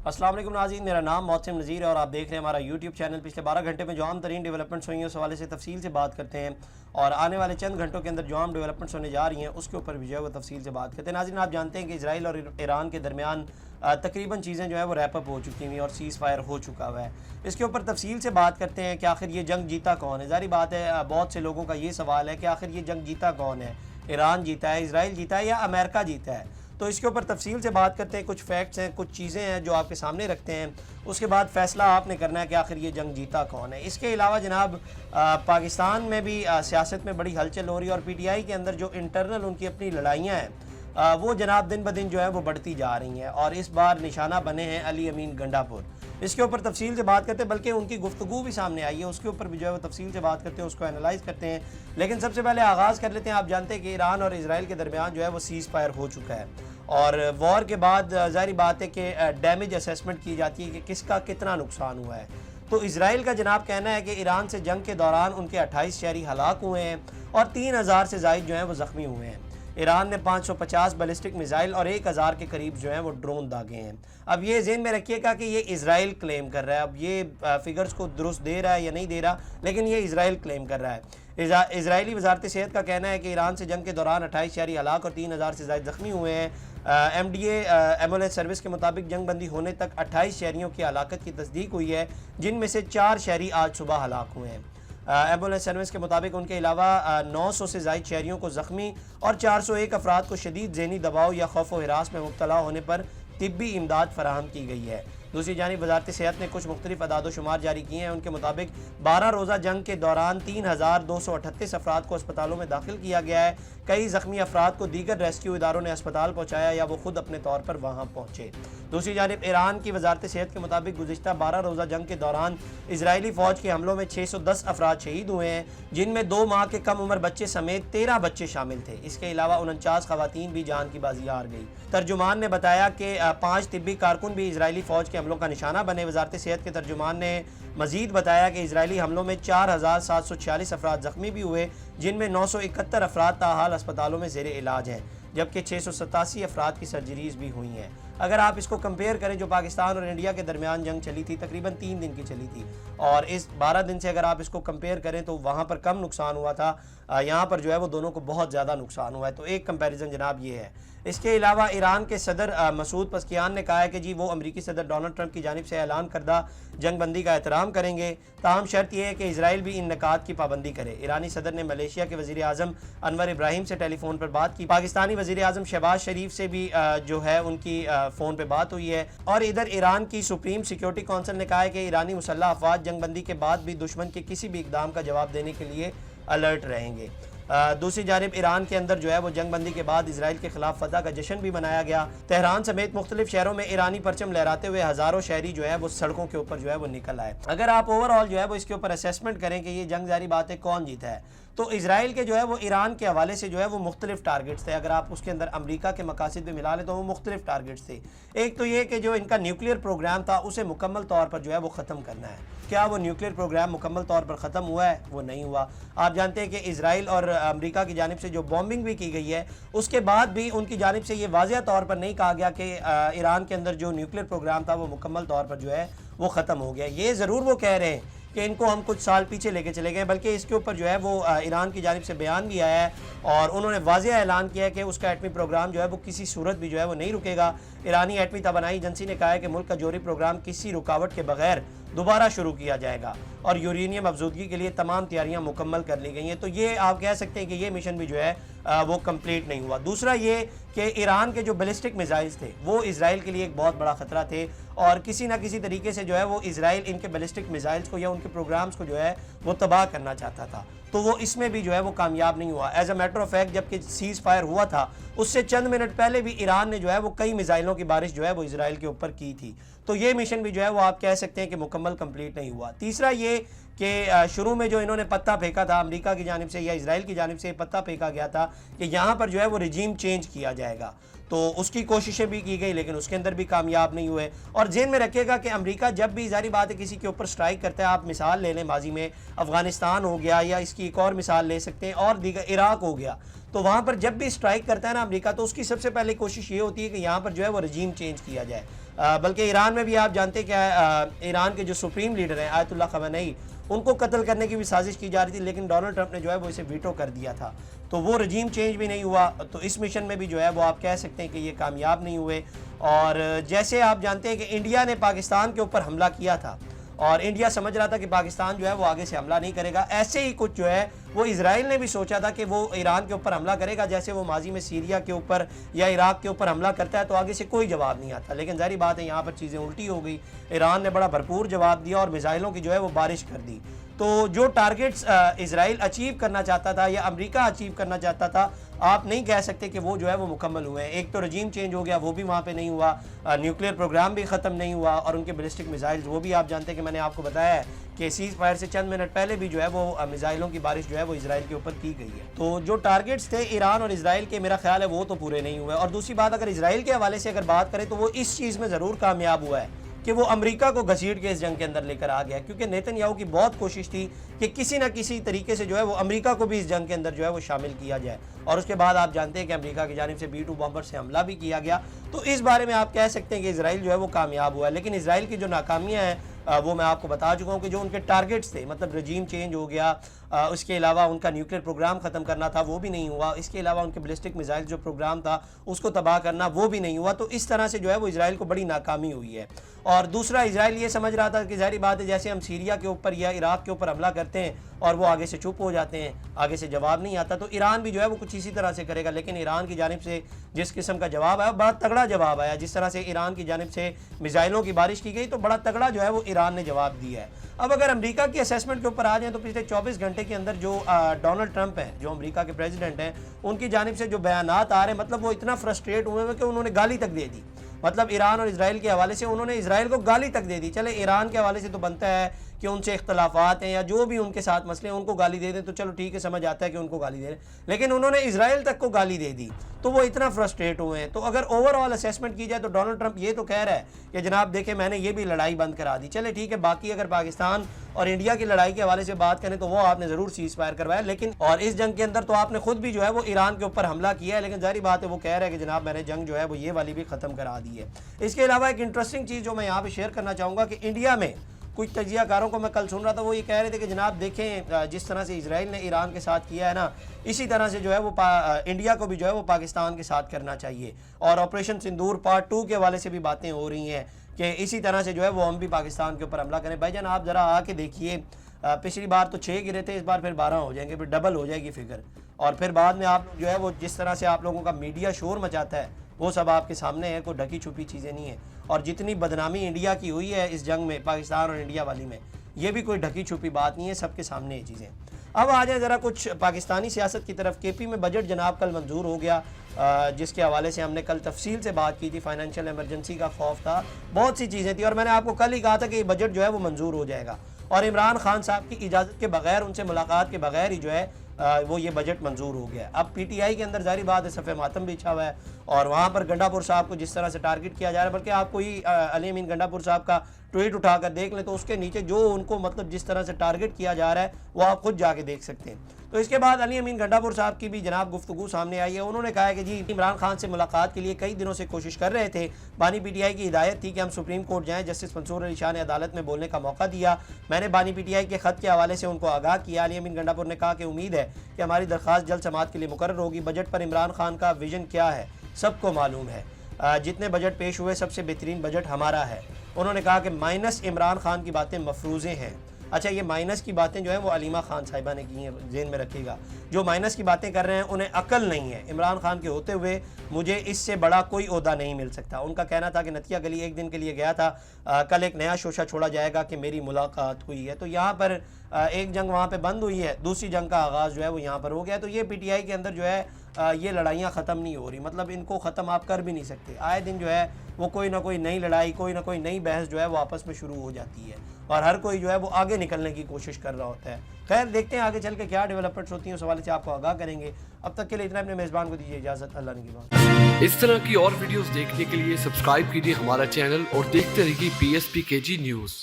السلام علیکم ناظرین، میرا نام محسن نذیر ہے اور آپ دیکھ رہے ہیں ہمارا یوٹیوب چینل۔ پچھلے 12 گھنٹے میں جو عام ترین ڈیولپمنٹس ہوئی ہیں اس حوالے سے تفصیل سے بات کرتے ہیں، اور آنے والے چند گھنٹوں کے اندر جو عام ڈیولپمنٹس ہونے جا رہی ہیں اس کے اوپر بھی جو ہے وہ تفصیل سے بات کرتے ہیں۔ ناظرین، آپ جانتے ہیں کہ اسرائیل اور ایران کے درمیان تقریباً چیزیں جو ہے وہ ریپ اپ ہو چکی ہوئی اور سیز فائر ہو چکا ہوا ہے۔ اس کے اوپر تفصیل سے بات کرتے ہیں کہ آخر یہ جنگ جیتا کون ہے۔ ظاہری بات ہے، بہت سے لوگوں کا یہ سوال ہے کہ آخر یہ جنگ جیتا کون ہے، ایران جیتا ہے، اسرائیل جیتا ہے یا امریکہ جیتا ہے؟ تو اس کے اوپر تفصیل سے بات کرتے ہیں، کچھ فیکٹس ہیں، کچھ چیزیں ہیں جو آپ کے سامنے رکھتے ہیں، اس کے بعد فیصلہ آپ نے کرنا ہے کہ آخر یہ جنگ جیتا کون ہے۔ اس کے علاوہ جناب پاکستان میں بھی سیاست میں بڑی ہلچل ہو رہی ہے، اور پی ٹی آئی کے اندر جو انٹرنل ان کی اپنی لڑائیاں ہیں وہ جناب دن بدن جو ہے وہ بڑھتی جا رہی ہیں، اور اس بار نشانہ بنے ہیں علی امین گنڈا پور۔ اس کے اوپر تفصیل سے بات کرتے ہیں، بلکہ ان کی گفتگو بھی سامنے آئی ہے، اس کے اوپر بھی جو ہے وہ تفصیل سے بات کرتے ہیں، اس کو انالائز کرتے ہیں۔ لیکن سب سے پہلے آغاز کر لیتے ہیں، آپ جانتے ہیں کہ ایران اور اسرائیل کے درمیان جو ہے وہ سیز فائر ہو چکا ہے، اور وار کے بعد ظاہری بات ہے کہ ڈیمیج اسیسمنٹ کی جاتی ہے کہ کس کا کتنا نقصان ہوا ہے۔ تو اسرائیل کا جناب کہنا ہے کہ ایران سے جنگ کے دوران ان کے 28 شہری ہلاک ہوئے ہیں اور 3000 سے زائد جو ہیں وہ زخمی ہوئے ہیں۔ ایران نے 550 بیلسٹک میزائل اور 1000 کے قریب جو ہیں وہ ڈرون داغے ہیں۔ اب یہ ذہن میں رکھیے گا کہ یہ اسرائیل کلیم کر رہا ہے، اب یہ فگرز کو درست دے رہا ہے یا نہیں دے رہا، لیکن یہ اسرائیل کلیم کر رہا ہے۔ اسرائیلی وزارت صحت کا کہنا ہے کہ ایران سے جنگ کے دوران 28 شہری ہلاک اور 3000 سے زائد زخمی ہوئے ہیں۔ M D A ambulance service کے مطابق جنگ بندی ہونے تک 28 شہریوں کی ہلاکت کی تصدیق ہوئی ہے، جن میں سے 4 شہری آج صبح ہلاک ہوئے ہیں۔ ایمبولینس سروس کے مطابق ان کے علاوہ 900 سے زائد شہریوں کو زخمی اور 401 افراد کو شدید ذہنی دباؤ یا خوف و ہراس میں مبتلا ہونے پر طبی امداد فراہم کی گئی ہے۔ دوسری جانب وزارت صحت نے کچھ مختلف اعداد و شمار جاری کیے ہیں۔ ان کے مطابق 12 روزہ جنگ کے دوران 3238 افراد کو اسپتالوں میں داخل کیا گیا ہے۔ کئی زخمی افراد کو دیگر ریسکیو اداروں نے اسپتال پہنچایا یا وہ خود اپنے طور پر وہاں پہنچے۔ دوسری جانب ایران کی وزارت صحت کے مطابق گزشتہ 12 روزہ جنگ کے دوران اسرائیلی فوج کے حملوں میں 610 افراد شہید ہوئے ہیں، جن میں 2 ماہ کے کم عمر بچے سمیت 13 بچے شامل تھے۔ اس کے علاوہ 49 خواتین بھی جان کی بازی ہار گئی۔ ترجمان نے بتایا کہ 5 طبی کارکن بھی اسرائیلی فوج کے حملوں کا نشانہ بنے۔ وزارت صحت کے ترجمان نے مزید بتایا کہ اسرائیلی حملوں میں 4746 افراد زخمی بھی ہوئے، جن میں 971 افراد تاحال اسپتالوں میں زیر علاج ہیں، جبکہ 687 افراد کی سرجریز بھی ہوئی ہیں۔ اگر آپ اس کو کمپیئر کریں، جو پاکستان اور انڈیا کے درمیان جنگ چلی تھی تقریباً 3 دن کی چلی تھی، اور اس 12 دن سے اگر آپ اس کو کمپیئر کریں تو وہاں پر کم نقصان ہوا تھا، یہاں پر جو ہے وہ دونوں کو بہت زیادہ نقصان ہوا ہے۔ تو ایک کمپیریزن جناب یہ ہے۔ اس کے علاوہ ایران کے صدر مسعود پزشکیان نے کہا ہے کہ جی وہ امریکی صدر ڈونلڈ ٹرمپ کی جانب سے اعلان کردہ جنگ بندی کا احترام کریں گے، تاہم شرط یہ ہے کہ اسرائیل بھی ان نکات کی پابندی کرے۔ ایرانی صدر نے ملیشیا کے وزیر اعظم انور ابراہیم سے ٹیلی فون پر بات کی۔ پاکستانی وزیر اعظم شہباز شریف سے بھی جو ہے ان کی فون پہ بات ہوئی ہے، اور ادھر ایران کی سپریم سیکیورٹی کونسل نے کہا ہے کہ ایرانی مسلح افواج جنگ بندی کے بعد بھی دشمن کے کسی بھی اقدام کا جواب دینے کے لیے الرٹ رہیں گے۔ دوسری جانب ایران کے اندر جو ہے وہ جنگ بندی کے بعد اسرائیل کے خلاف فتح کا جشن بھی منایا گیا۔ تہران سمیت مختلف شہروں میں ایرانی پرچم لہراتے ہوئے ہزاروں شہری جو ہے وہ سڑکوں کے اوپر جو ہے وہ نکل آئے۔ اگر آپ اوور آل جو ہے وہ اس کے اوپر اسیسمنٹ کریں کہ یہ جنگ ظاہری بات ہے کون جیتا ہے، تو اسرائیل کے جو ہے وہ ایران کے حوالے سے جو ہے وہ مختلف ٹارگٹس تھے۔ اگر آپ اس کے اندر امریکہ کے مقاصد بھی ملا لیں تو وہ مختلف ٹارگٹس تھے۔ ایک تو یہ کہ جو ان کا نیوکلیئر پروگرام تھا اسے مکمل طور پر جو ہے وہ ختم کرنا ہے۔ کیا وہ نیوکلیئر پروگرام مکمل طور پر ختم ہوا ہے؟ وہ نہیں ہوا۔ آپ جانتے ہیں کہ اسرائیل اور امریکہ کی جانب سے جو بومبنگ بھی کی گئی ہے، اس کے بعد بھی ان کی جانب سے یہ واضح طور پر نہیں کہا گیا کہ ایران کے اندر جو نیوکلیئر پروگرام تھا وہ مکمل طور پر جو ہے وہ ختم ہو گیا۔ یہ ضرور وہ کہہ رہے ہیں کہ ان کو ہم کچھ سال پیچھے لے کے چلے گئے، بلکہ اس کے اوپر جو ہے وہ ایران کی جانب سے بیان بھی آیا ہے، اور انہوں نے واضح اعلان کیا ہے کہ اس کا ایٹمی پروگرام جو ہے وہ کسی صورت بھی جو ہے وہ نہیں رکے گا۔ ایرانی ایٹمی توانائی ایجنسی نے کہا ہے کہ ملک کا جوہری پروگرام کسی رکاوٹ کے بغیر دوبارہ شروع کیا جائے گا، اور یورینیم افزودگی کے لیے تمام تیاریاں مکمل کر لی گئی ہیں۔ تو یہ آپ کہہ سکتے ہیں کہ یہ مشن بھی جو ہے وہ کمپلیٹ نہیں ہوا۔ دوسرا یہ کہ ایران کے جو بیلسٹک میزائلز تھے وہ اسرائیل کے لیے ایک بہت بڑا خطرہ تھے، اور کسی نہ کسی طریقے سے جو ہے وہ اسرائیل ان کے بیلسٹک میزائلز کو یا ان کے پروگرامز کو جو ہے وہ تباہ کرنا چاہتا تھا، تو وہ اس میں بھی جو ہے وہ کامیاب نہیں ہوا۔ As a matter of fact, جب کہ سیز فائر ہوا تھا اس سے چند منٹ پہلے بھی ایران نے جو ہے وہ کئی میزائلوں کی بارش جو ہے وہ اسرائیل کے اوپر کی تھی۔ تو یہ مشن بھی جو ہے وہ آپ کہہ سکتے ہیں کہ مکمل کمپلیٹ نہیں ہوا۔ تیسرا یہ کہ شروع میں جو انہوں نے پتہ پھینکا تھا امریکہ کی جانب سے یا اسرائیل کی جانب سے پتہ پھینکا گیا تھا کہ یہاں پر جو ہے وہ رجیم چینج کیا جائے گا، تو اس کی کوششیں بھی کی گئی لیکن اس کے اندر بھی کامیاب نہیں ہوئے۔ اور ذہن میں رکھیے گا کہ امریکہ جب بھی ظاہری بات ہے کسی کے اوپر سٹرائک کرتا ہے، آپ مثال لے لیں ماضی میں افغانستان ہو گیا، یا اس کی ایک اور مثال لے سکتے ہیں اور دیگر عراق ہو گیا، تو وہاں پر جب بھی سٹرائک کرتا ہے نا امریکہ، تو اس کی سب سے پہلے کوشش یہ ہوتی ہے کہ یہاں پر جو ہے وہ رجیم چینج کیا جائے۔ बल्कि ईरान में भी आप जानते हैं कि ईरान के जो सुप्रीम लीडर हैं आयतुल्लाह खमेनी, उनको कत्ल करने की भी साजिश की जा रही थी, लेकिन डोनाल्ड ट्रंप ने जो है वो इसे वीटो कर दिया था। तो वो रजीम चेंज भी नहीं हुआ, तो इस मिशन में भी जो है वो आप कह सकते हैं कि ये कामयाब नहीं हुए। और जैसे आप जानते हैं कि इंडिया ने पाकिस्तान के ऊपर हमला किया था और इंडिया समझ रहा था कि पाकिस्तान जो है वो आगे से हमला नहीं करेगा, ऐसे ही कुछ जो है वो इजराइल ने भी सोचा था कि वो ईरान के ऊपर हमला करेगा, जैसे वो माजी में सीरिया के ऊपर या इराक के ऊपर हमला करता है तो आगे से कोई जवाब नहीं आता। लेकिन ज़ाहिर बात है यहाँ पर चीज़ें उल्टी हो गई, ईरान ने बड़ा भरपूर जवाब दिया और मिसाइलों की जो है वो बारिश कर दी। तो जो टारगेट्स इजराइल अचीव करना चाहता था या अमेरिका अचीव करना चाहता था, आप नहीं कह सकते कि वो जो है वो मुकम्मल हुए हैं। एक तो रजीम चेंज हो गया, वो भी वहाँ पे नहीं हुआ, न्यूक्लियर प्रोग्राम भी ख़त्म नहीं हुआ, और उनके बैलिस्टिक मिसाइल्स वो भी आप जानते हैं कि मैंने आपको बताया है कि सीज़ फायर से चंद मिनट पहले भी जो है वो मिसाइलों की बारिश जो है वो इजराइल के ऊपर की गई है। तो जो टारगेट्स थे ईरान और इजराइल के, मेरा ख्याल है वो तो पूरे नहीं हुए। और दूसरी बात, अगर इजराइल के हवाले से अगर बात करें तो वो इस चीज़ में ज़रूर कामयाब हुआ है कि वो अमेरिका को घसीट के इस जंग के अंदर लेकर आ गया, क्योंकि नेतन्याहू की बहुत कोशिश थी कि किसी न किसी तरीके से जो है वो अमेरिका को भी इस जंग के अंदर जो है वो शामिल किया जाए। और उसके बाद आप जानते हैं कि अमेरिका की जानिब से B-2 बॉम्बर से हमला भी किया गया। तो इस बारे में आप कह सकते हैं कि इजराइल जो है वो कामयाब हुआ है। लेकिन इजराइल की जो नाकामियाँ हैं वो मैं आपको बता चुका हूँ कि जो उनके टारगेट्स थे, मतलब रजीम चेंज हो गया, उसके अलावा उनका न्यूक्लियर प्रोग्राम ख़त्म करना था वो भी नहीं हुआ, इसके अलावा उनके बैलिस्टिक मिसाइल जो प्रोग्राम था उसको तबाह करना वो भी नहीं हुआ। तो इस तरह से जो है वो इजराइल को बड़ी नाकामी हुई है। और दूसरा, इजराइल ये समझ रहा था कि ज़ाहिर बात है जैसे हम सीरिया के ऊपर या इराक के ऊपर हमला करते हैं और वो आगे से चुप हो जाते हैं, आगे से जवाब नहीं आता, तो ईरान भी जो है वो कुछ इसी तरह से करेगा। लेकिन ईरान की जानिब से जिस किस्म का जवाब आया, बड़ा तगड़ा जवाब आया। जिस तरह से ईरान की जानिब से मिसाइलों की बारिश की गई तो बड़ा तगड़ा जो है वो ईरान ने जवाब दिया है। अब अगर अमेरिका की असेसमेंट के ऊपर आ जाए तो पिछले 24 घंटे के अंदर जो डोनाल्ड ट्रंप हैं, जो अमेरिका के प्रेसिडेंट हैं, उनकी जानिब से जो बयानात आ रहे हैं, मतलब वो इतना फ्रस्ट्रेट हुए हैं कि उन्होंने गाली तक दे दी। मतलब ईरान और इजराइल के हवाले से उन्होंने इजराइल को गाली तक दे दी। चले ईरान के हवाले से तो बनता है कि उनसे इख्तलाफात हैं या जो भी उनके साथ मसले हैं उनको गाली दे दें तो चलो ठीक है, समझ आता है कि उनको गाली दे दें, लेकिन उन्होंने इजराइल तक को गाली दे दी तो वो इतना फ्रस्ट्रेट हुए हैं। तो अगर ओवरऑल असेसमेंट की जाए तो डोनाल्ड ट्रंप ये तो कह रहा है कि जनाब देखें मैंने ये भी लड़ाई बंद करा दी, चले ठीक है। बाकी अगर पाकिस्तान और इंडिया की लड़ाई के हवाले से बात करें तो वो आपने ज़रूर सीज़ फायर करवाया, लेकिन और इस जंग के अंदर तो आपने खुद भी जो है वो ईरान के ऊपर हमला किया है, लेकिन जारी बात है वो कह रहा है कि जनाब मैंने जंग जो है वो ये वाली भी ख़त्म करा दी है। इसके अलावा एक इंटरेस्टिंग चीज़ जो मैं यहाँ पर शेयर करना चाहूँगा कि इंडिया में कुछ तजियाकारों को मैं कल सुन रहा था, वो ये कह रहे थे कि जनाब देखें जिस तरह से इजराइल ने ईरान के साथ किया है ना, इसी तरह से जो है वो इंडिया को भी जो है वो पाकिस्तान के साथ करना चाहिए। और ऑपरेशन सिंदूर पार्ट 2 के हवाले से भी बातें हो रही हैं कि इसी तरह से जो है वो हम भी पाकिस्तान के ऊपर हमला करें। भाईजान आप ज़रा आके देखिए, पिछली बार तो 6 गिरे थे, इस बार फिर 12 हो जाएंगे, फिर डबल हो जाएगी फिगर। और फिर बाद में आप जो है वो जिस तरह से आप लोगों का मीडिया शोर मचाता है वो सब आपके सामने है, कोई ढकी छुपी चीज़ें नहीं है। और जितनी बदनामी इंडिया की हुई है इस जंग में, पाकिस्तान और इंडिया वाली में, ये भी कोई ढकी छुपी बात नहीं है, सबके सामने ये चीज़ें। अब आ जाए ज़रा कुछ पाकिस्तानी सियासत की तरफ। KP में बजट जनाब कल मंजूर हो गया, जिसके हवाले से हमने कल तफसील से बात की थी। फाइनेंशियल एमरजेंसी का खौफ था, बहुत सी चीज़ें थी, और मैंने आपको कल ही कहा था कि ये बजट जो है वो मंजूर हो जाएगा। और इमरान खान साहब की इजाज़त के बगैर, उनसे मुलाकात के बगैर ही जो है वो ये बजट मंजूर हो गया। अब PTI के अंदर जारी बात है सफ़े मातम बिछा हुआ है, और वहाँ पर गंडापुर साहब को जिस तरह से टारगेट किया जा रहा है, बल्कि आप कोई अली अमीन गंडापुर साहब का ट्वीट उठाकर देख लें तो उसके नीचे जो उनको मतलब जिस तरह से टारगेट किया जा रहा है वो आप खुद जाके देख सकते हैं। तो इसके बाद अली अमीन गंडापुर साहब की भी जनाब गुफ्तगू सामने आई है। उन्होंने कहा है कि जी इमरान खान से मुलाकात के लिए कई दिनों से कोशिश कर रहे थे, बानी PTI की हिदायत थी कि हम सुप्रीम कोर्ट जाएं, जस्टिस मंसूर अली शाह ने अदालत में बोलने का मौका दिया, मैंने बानी PTI के ख़त के हवाले से उनको आगाह किया। अली अमीन गंडापुर ने कहा कि उम्मीद है कि हमारी दरख्वास्त जल्द समाअत के लिए मुकर्रर होगी। बजट पर इमरान खान का विजन क्या है सबको मालूम है, जितने बजट पेश हुए सबसे बेहतरीन बजट हमारा है। उन्होंने कहा कि माइनस इमरान खान की बातें मफरूज़े हैं। अच्छा, ये माइनस की बातें जो है वो अलीमा खान साहिबा ने की हैं, ज़हन में रखिएगा। जो माइनस की बातें कर रहे हैं उन्हें अकल नहीं है। इमरान खान के होते हुए मुझे इससे बड़ा कोई ओहदा नहीं मिल सकता। उनका कहना था कि नतिया गली एक दिन के लिए गया था, कल एक नया शोशा छोड़ा जाएगा कि मेरी मुलाकात हुई है। तो यहाँ पर एक जंग वहाँ पे बंद हुई है, दूसरी जंग का आगाज़ जो है वो यहाँ पर हो गया। तो ये PTI के अंदर जो है ये लड़ाइयाँ ख़त्म नहीं हो रही, मतलब इनको ख़त्म आप कर भी नहीं सकते। आए दिन जो है वो कोई ना कोई नई लड़ाई, कोई ना कोई नई बहस जो है वो आपस में शुरू हो जाती है, और हर कोई जो है वो आगे निकलने की कोशिश कर रहा होता है। खैर देखते हैं आगे चल के क्या डेवलपमेंट्स होती हैं, उस हवाले से आपको आगाह करेंगे। अब तक के लिए इतना, अपने मेज़बान को दीजिए इजाज़त, अल्लाह की बात। इस तरह की और वीडियोस देखने के लिए सब्सक्राइब कीजिए हमारा चैनल और देखते रहिए PSPKG न्यूज़।